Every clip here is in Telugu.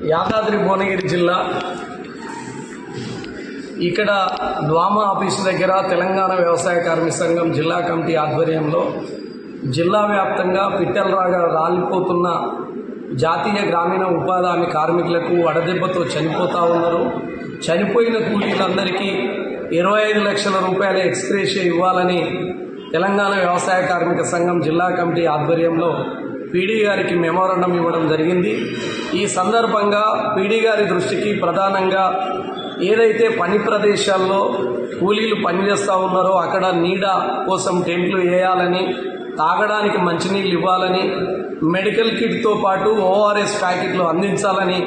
యాదాద్రి భువనగిరి జిల్లా ఇక్కడ ద్వామా ఆఫీసు దగ్గర తెలంగాణ వ్యవసాయ కార్మిక సంఘం జిల్లా కమిటీ ఆధ్వర్యంలో జిల్లా వ్యాప్తంగా పిట్టలరాగా రాలిపోతున్న జాతీయ గ్రామీణ ఉపాధి హామీ కార్మికులకు వడదెబ్బతో చనిపోతూ ఉన్నారు. చనిపోయిన కూలీలందరికీ 25 లక్షల రూపాయల ఎక్స్గ్రేషియా ఇవ్వాలని తెలంగాణ వ్యవసాయ కార్మిక సంఘం జిల్లా కమిటీ ఆధ్వర్యంలో పీడీ గారికి మెమోరాండం ఇవ్వడం జరిగింది. ఈ సందర్భంగా పీడీ గారి దృష్టికి ప్రధానంగా ఏదైతే పని ప్రదేశాల్లో కూలీలు పనిచేస్తూ ఉన్నారో అక్కడ నీడ కోసం టెంట్లు వేయాలని, తాగడానికి మంచినీళ్ళు ఇవ్వాలని, మెడికల్ కిట్తో పాటు ఓఆర్ఎస్ ప్యాకెట్లు అందించాలని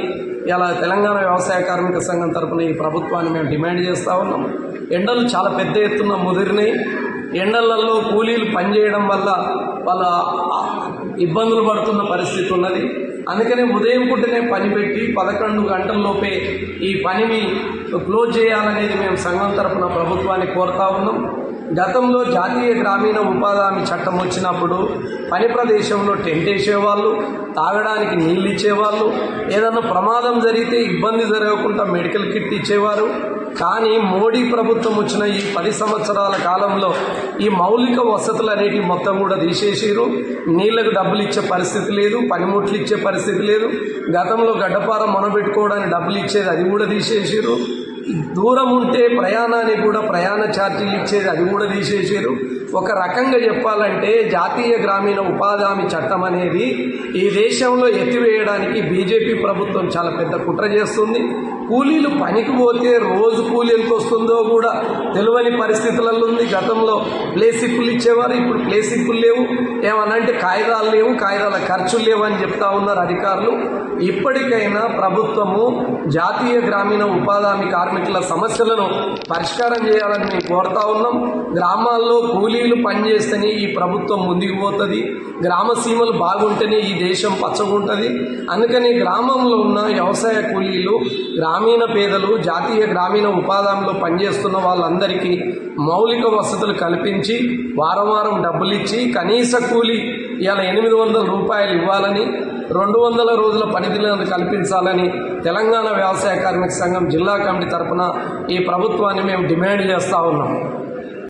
ఇలా తెలంగాణ వ్యవసాయ కార్మిక సంఘం తరఫున ఈ ప్రభుత్వాన్ని మేము డిమాండ్ చేస్తూ ఉన్నాం. ఎండలు చాలా పెద్ద ఎత్తున ముదిరినాయి. ఎండలలో కూలీలు పనిచేయడం వల్ల వాళ్ళ ఇబ్బందులు పడుతున్న పరిస్థితి ఉన్నది. అందుకనే ఉదయం పూటనే పని పెట్టి 11 గంటల్లోపే ఈ పనిని క్లోజ్ చేయాలనేది మేము సంఘం తరఫున ప్రభుత్వాన్ని కోరుతా ఉన్నాం. గతంలో జాతీయ గ్రామీణ ఉపాధి హామీ చట్టం వచ్చినప్పుడు పని ప్రదేశంలో టెంట్ వేసేవాళ్ళు, తాగడానికి నీళ్ళు ఇచ్చేవాళ్ళు, ఏదన్నా ప్రమాదం జరిగితే ఇబ్బంది జరగకుండా మెడికల్ కిట్ ఇచ్చేవారు. కానీ మోడీ ప్రభుత్వం వచ్చిన ఈ 10 సంవత్సరాల కాలంలో ఈ మౌలిక వసతులు అనేటివి మొత్తం కూడా తీసేసారు. నీళ్లకు డబ్బులు ఇచ్చే పరిస్థితి లేదు, పనిముట్లు ఇచ్చే పరిస్థితి లేదు. గతంలో గడ్డపార మొనబెట్టుకోవడానికి డబ్బులు ఇచ్చేది అది కూడా తీసేసారు. దూరం ఉంటే ప్రయాణానికి కూడా ప్రయాణ ఛార్జీలు ఇచ్చేది అది కూడా తీసేసారు. ఒక రకంగా చెప్పాలంటే జాతీయ గ్రామీణ ఉపాధి హామీ చట్టం అనేది ఈ దేశంలో ఎత్తివేయడానికి బీజేపీ ప్రభుత్వం చాలా పెద్ద కుట్ర చేస్తుంది. కూలీలు పనికి పోతే రోజు కూలీ ఎంత వస్తుందో కూడా తెలియని పరిస్థితులలో ఉంది. గతంలో ప్లే సిప్పులు ఇచ్చేవారు, ఇప్పుడు ప్లే సిప్పులు లేవు. ఏమనంటే కాగితాలు లేవు, కాగితాల ఖర్చులు లేవు అని చెప్తా ఉన్నారు అధికారులు. ఇప్పటికైనా ప్రభుత్వము జాతీయ గ్రామీణ ఉపాధి హామీ కార్మికుల సమస్యలను పరిష్కారం చేయాలని మేము కోరుతా ఉన్నాం. గ్రామాల్లో కూలీలు పనిచేస్తేనే ఈ ప్రభుత్వం ముందుకు పోతుంది, గ్రామ సీమలు బాగుంటేనే ఈ దేశం పచ్చగుంటుంది. అందుకని గ్రామంలో ఉన్న వ్యవసాయ కూలీలు, గ్రామీణ పేదలు, జాతీయ గ్రామీణ ఉపాధి హామీలో పనిచేస్తున్న వాళ్ళందరికీ మౌలిక వసతులు కల్పించి వారం వారం డబ్బులు ఇచ్చి కనీస కూలీ ఇవాళ 800 రూపాయలు ఇవ్వాలని, 200 రోజుల పనిదినాలను కల్పించాలని తెలంగాణ వ్యవసాయ కార్మిక సంఘం జిల్లా కమిటీ తరఫున ఈ ప్రభుత్వాన్ని మేము డిమాండ్ చేస్తూ ఉన్నాం.